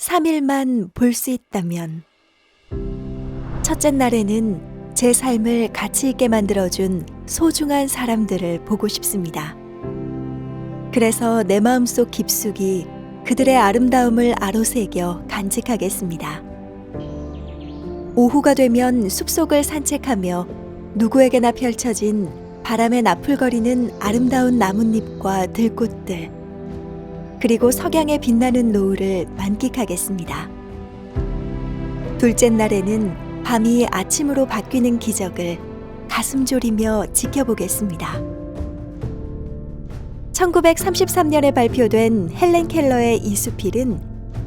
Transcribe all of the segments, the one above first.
3일만 볼 수 있다면. 첫째 날에는 제 삶을 가치 있게 만들어준 소중한 사람들을 보고 싶습니다. 그래서 내 마음속 깊숙이 그들의 아름다움을 아로새겨 간직하겠습니다. 오후가 되면 숲속을 산책하며 누구에게나 펼쳐진 바람에 나풀거리는 아름다운 나뭇잎과 들꽃들, 그리고 석양에 빛나는 노을을 만끽하겠습니다. 둘째 날에는 밤이 아침으로 바뀌는 기적을 가슴 졸이며 지켜보겠습니다. 1933년에 발표된 헬렌 켈러의 이수필은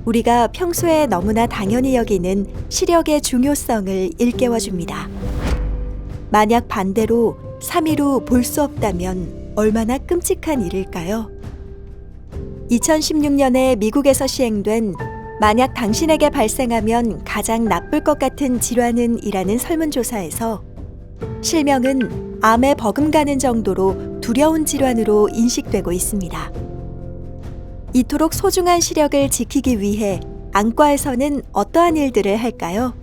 우리가 평소에 너무나 당연히 여기는 시력의 중요성을 일깨워줍니다. 만약 반대로 3일 후 볼 수 없다면 얼마나 끔찍한 일일까요? 2016년에 미국에서 시행된 만약 당신에게 발생하면 가장 나쁠 것 같은 질환은 이라는 설문조사에서 실명은 암에 버금가는 정도로 두려운 질환으로 인식되고 있습니다. 이토록 소중한 시력을 지키기 위해 안과에서는 어떠한 일들을 할까요?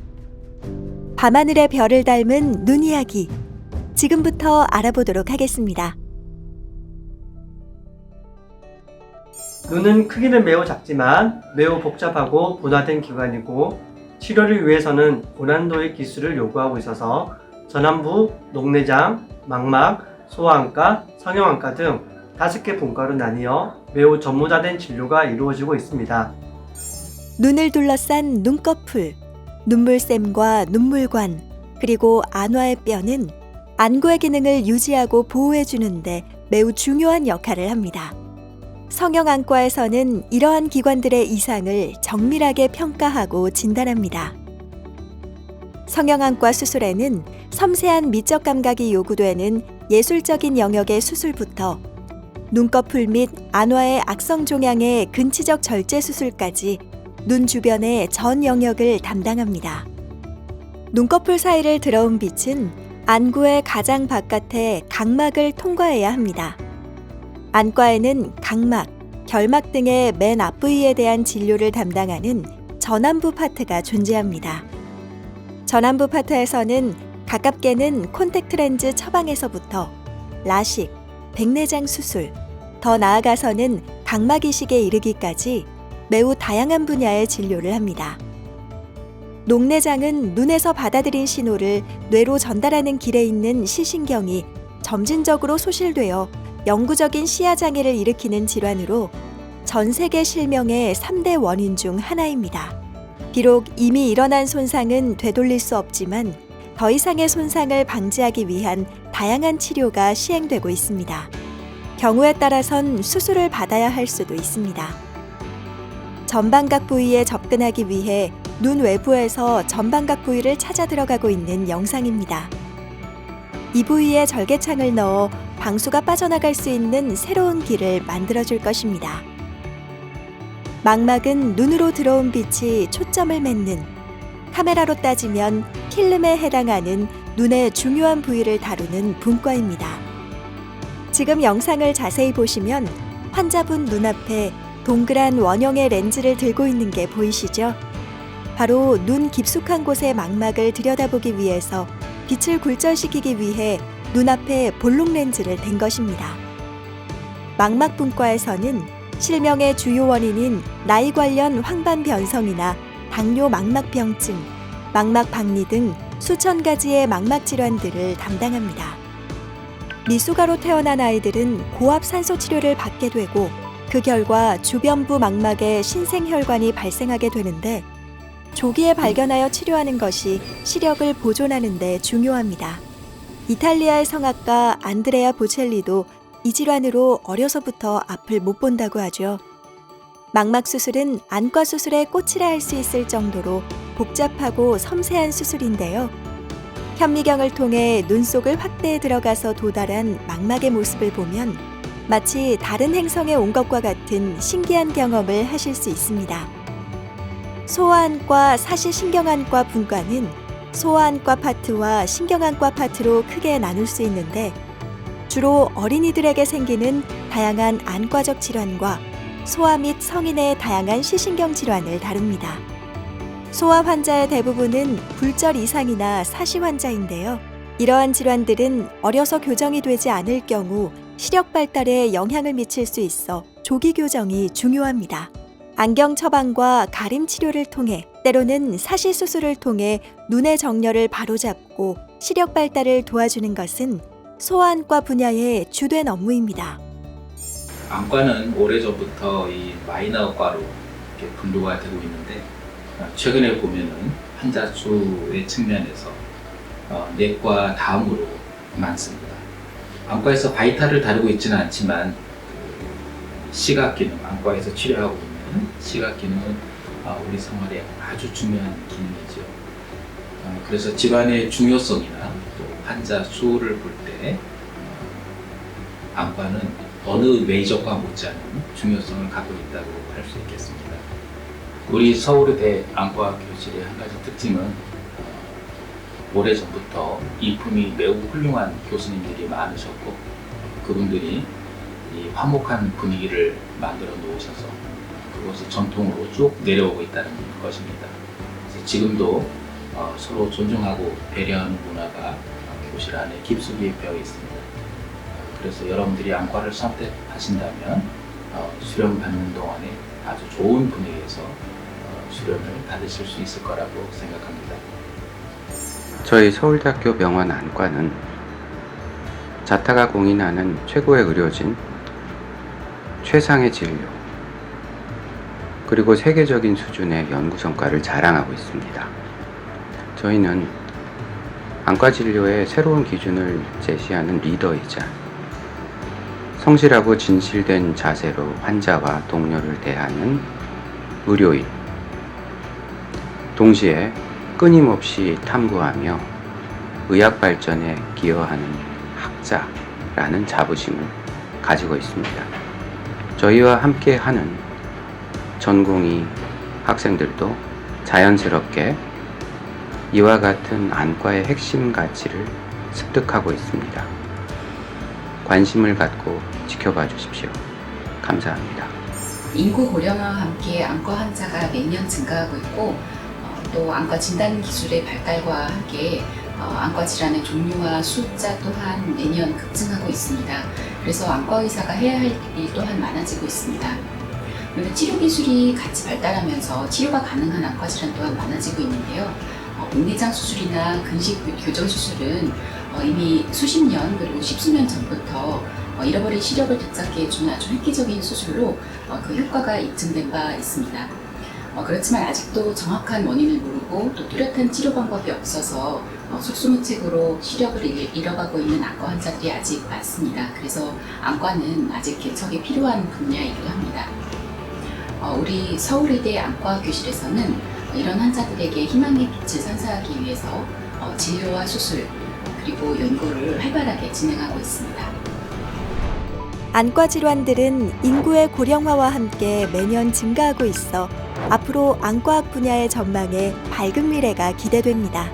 밤하늘의 별을 닮은 눈 이야기, 지금부터 알아보도록 하겠습니다. 눈은 크기는 매우 작지만 매우 복잡하고 분화된 기관이고 치료를 위해서는 고난도의 기술을 요구하고 있어서 전환부, 녹내장, 망막, 소아안과, 성형안과 등 5개 분과로 나뉘어 매우 전문화된 진료가 이루어지고 있습니다. 눈을 둘러싼 눈꺼풀, 눈물샘과 눈물관, 그리고 안와의 뼈는 안구의 기능을 유지하고 보호해주는데 매우 중요한 역할을 합니다. 성형안과에서는 이러한 기관들의 이상을 정밀하게 평가하고 진단합니다. 성형안과 수술에는 섬세한 미적 감각이 요구되는 예술적인 영역의 수술부터 눈꺼풀 및 안와의 악성 종양의 근치적 절제 수술까지 눈 주변의 전 영역을 담당합니다. 눈꺼풀 사이를 들어온 빛은 안구의 가장 바깥에 각막을 통과해야 합니다. 안과에는 각막, 결막 등의 맨 앞부위에 대한 진료를 담당하는 전환부 파트가 존재합니다. 전환부 파트에서는 가깝게는 콘택트 렌즈 처방에서부터 라식, 백내장 수술, 더 나아가서는 각막 이식에 이르기까지 매우 다양한 분야의 진료를 합니다. 녹내장은 눈에서 받아들인 신호를 뇌로 전달하는 길에 있는 시신경이 점진적으로 소실되어 영구적인 시야 장애를 일으키는 질환으로 전 세계 실명의 3대 원인 중 하나입니다. 비록 이미 일어난 손상은 되돌릴 수 없지만 더 이상의 손상을 방지하기 위한 다양한 치료가 시행되고 있습니다. 경우에 따라선 수술을 받아야 할 수도 있습니다. 전방각 부위에 접근하기 위해 눈 외부에서 전방각 부위를 찾아 들어가고 있는 영상입니다. 이 부위에 절개창을 넣어 방수가 빠져나갈 수 있는 새로운 길을 만들어줄 것입니다. 망막은 눈으로 들어온 빛이 초점을 맺는, 카메라로 따지면 필름에 해당하는 눈의 중요한 부위를 다루는 분과입니다. 지금 영상을 자세히 보시면 환자분 눈앞에 동그란 원형의 렌즈를 들고 있는 게 보이시죠? 바로 눈 깊숙한 곳의 망막을 들여다보기 위해서 빛을 굴절시키기 위해 눈앞에 볼록 렌즈를 댄 것입니다. 망막분과에서는 실명의 주요 원인인 나이 관련 황반 변성이나 당뇨 망막병증, 망막 박리 등 수천 가지의 망막 질환들을 담당합니다. 미숙아로 태어난 아이들은 고압 산소 치료를 받게 되고 그 결과 주변부 망막에 신생혈관이 발생하게 되는데 조기에 발견하여 치료하는 것이 시력을 보존하는 데 중요합니다. 이탈리아의 성악가 안드레아 보첼리도 이 질환으로 어려서부터 앞을 못 본다고 하죠. 망막 수술은 안과 수술의 꽃이라 할 수 있을 정도로 복잡하고 섬세한 수술인데요. 현미경을 통해 눈 속을 확대해 들어가서 도달한 망막의 모습을 보면 마치 다른 행성에 온 것과 같은 신기한 경험을 하실 수 있습니다. 소아안과 사시신경안과 분과는 소아안과 파트와 신경안과 파트로 크게 나눌 수 있는데 주로 어린이들에게 생기는 다양한 안과적 질환과 소아 및 성인의 다양한 시신경 질환을 다룹니다. 소아 환자의 대부분은 굴절 이상이나 사시 환자인데요. 이러한 질환들은 어려서 교정이 되지 않을 경우 시력 발달에 영향을 미칠 수 있어 조기 교정이 중요합니다. 안경 처방과 가림 치료를 통해 때로는 사시 수술을 통해 눈의 정렬을 바로잡고 시력 발달을 도와주는 것은 소아안과 분야의 주된 업무입니다. 안과는 오래전부터 이 마이너과로 이렇게 분류가 되고 있는데 최근에 보면은 환자 수의 측면에서 내과 다음으로 많습니다. 안과에서 바이탈을 다루고 있지는 않지만 시각 기능, 안과에서 치료하고 있는 시각 기능은 우리 생활에 아주 중요한 기능이죠. 그래서 질환의 중요성이나 또 환자 수를 볼 때 안과는 어느 메이저과 못지않은 중요성을 갖고 있다고 할 수 있겠습니다. 우리 서울의대 안과 교실의 한 가지 특징은 오래전부터 이품이 매우 훌륭한 교수님들이 많으셨고 그분들이 이 화목한 분위기를 만들어 놓으셔서 그것이 전통으로 쭉 내려오고 있다는 것입니다. 그래서 지금도 서로 존중하고 배려하는 문화가 교실 안에 깊숙이 배어 있습니다. 그래서 여러분들이 안과를 선택하신다면 수련 받는 동안에 아주 좋은 분위기에서 수련을 받으실 수 있을 거라고 생각합니다. 저희 서울대학교 병원 안과는 자타가 공인하는 최고의 의료진, 최상의 진료, 그리고 세계적인 수준의 연구 성과를 자랑하고 있습니다. 저희는 안과 진료의 새로운 기준을 제시하는 리더이자 성실하고 진실된 자세로 환자와 동료를 대하는 의료인, 동시에 끊임없이 탐구하며 의학 발전에 기여하는 학자라는 자부심을 가지고 있습니다. 저희와 함께하는 전공의 학생들도 자연스럽게 이와 같은 안과의 핵심 가치를 습득하고 있습니다. 관심을 갖고 지켜봐 주십시오. 감사합니다. 인구 고령화와 함께 안과 환자가 매년 증가하고 있고 또 안과 진단 기술의 발달과 함께 안과 질환의 종류와 숫자 또한 매년 급증하고 있습니다. 그래서 안과 의사가 해야 할 일 또한 많아지고 있습니다. 그런데 치료 기술이 같이 발달하면서 치료가 가능한 안과 질환 또한 많아지고 있는데요. 목내장 수술이나 근식 교정 수술은 이미 수십 년 그리고 십수년 전부터 잃어버린 시력을 되찾게 해주는 아주 획기적인 수술로 그 효과가 입증된 바 있습니다. 그렇지만 아직도 정확한 원인을 모르고 또 뚜렷한 치료 방법이 없어서 속수무책으로 시력을 잃어가고 있는 안과 환자들이 아직 많습니다. 그래서 안과는 아직 개척이 필요한 분야이기도 합니다. 우리 서울의대 안과 교실에서는 이런 환자들에게 희망의 빛을 선사하기 위해서 진료와 수술 그리고 연구를 활발하게 진행하고 있습니다. 안과 질환들은 인구의 고령화와 함께 매년 증가하고 있어 앞으로 안과학 분야의 전망에 밝은 미래가 기대됩니다.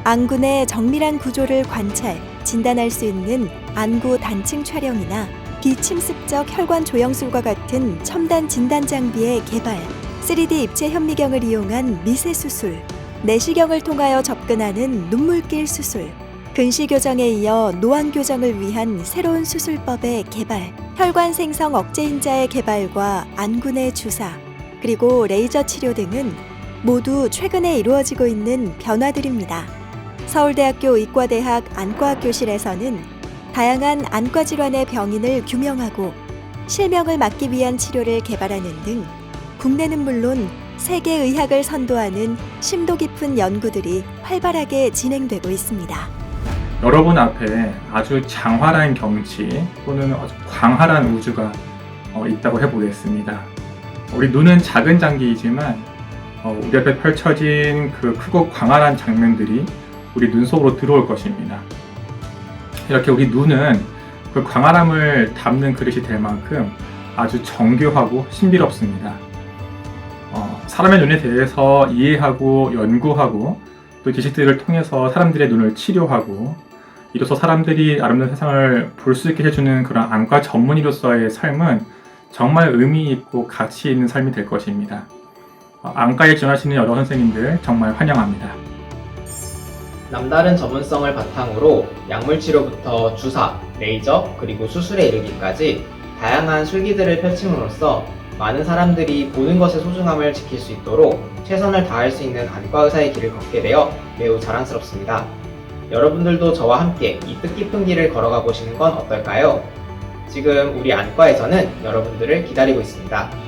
안군의 정밀한 구조를 관찰, 진단할 수 있는 안구 단층 촬영이나 비침습적 혈관 조영술과 같은 첨단 진단 장비의 개발, 3D 입체 현미경을 이용한 미세 수술, 내시경을 통하여 접근하는 눈물길 수술, 근시 교정에 이어 노안 교정을 위한 새로운 수술법의 개발, 혈관 생성 억제 인자의 개발과 안군의 주사, 그리고 레이저 치료 등은 모두 최근에 이루어지고 있는 변화들입니다. 서울대학교 의과대학 안과학 교실에서는 다양한 안과 질환의 병인을 규명하고 실명을 막기 위한 치료를 개발하는 등 국내는 물론 세계 의학을 선도하는 심도 깊은 연구들이 활발하게 진행되고 있습니다. 여러분 앞에 아주 장활한 경치 또는 아주 광활한 우주가 있다고 해보겠습니다. 우리 눈은 작은 장기이지만 우리 앞에 펼쳐진 그 크고 광활한 장면들이 우리 눈 속으로 들어올 것입니다. 이렇게 우리 눈은 그 광활함을 담는 그릇이 될 만큼 아주 정교하고 신비롭습니다. 사람의 눈에 대해서 이해하고 연구하고 또 지식들을 통해서 사람들의 눈을 치료하고 이로써 사람들이 아름다운 세상을 볼 수 있게 해주는 그런 안과 전문의로서의 삶은 정말 의미 있고 가치 있는 삶이 될 것입니다. 안과에 지원하시는 여러 선생님들 정말 환영합니다. 남다른 전문성을 바탕으로 약물 치료부터 주사, 레이저, 그리고 수술에 이르기까지 다양한 술기들을 펼침으로써 많은 사람들이 보는 것의 소중함을 지킬 수 있도록 최선을 다할 수 있는 안과 의사의 길을 걷게 되어 매우 자랑스럽습니다. 여러분들도 저와 함께 이 뜻깊은 길을 걸어가 보시는 건 어떨까요? 지금 우리 안과에서는 여러분들을 기다리고 있습니다.